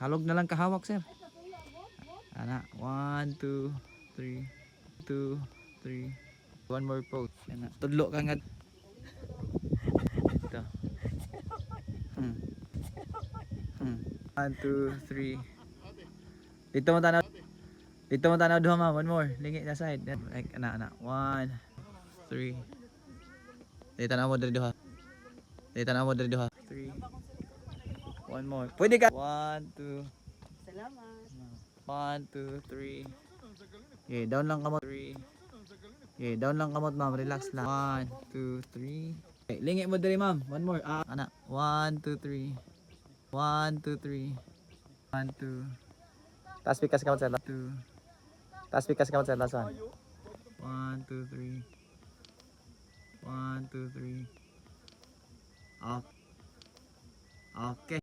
Halog na lang kahawak, sir. Ana, 1, 2, 3. 2, 3. One more pose. Ana, tudlo ka nga. Ito. Hmm. 1, 2, 3. Dito mo tanaw. Dito mo tanaw duha, ma'am. One more. Lingi na side. Like, ana. 1, 3. Dito na mo diri duha. Dito na mo diri duha. 3. One more. Pwede ka. 1, 2. Salamat. 1, 2, 3. Okay, down lang kamot. 3. Okay, down lang kamot, ma'am. Relax lang. 1, 2, 3. Okay, lingi mo diri, ma'am. One more. Ana. 1, 2, 3. 1, 2, 3. 1, 2. Taas pikas kamot sa last. 2. Taas pikas kamot sa last one. 1, 2, 3. 1, 2, 3. Okay. Okay.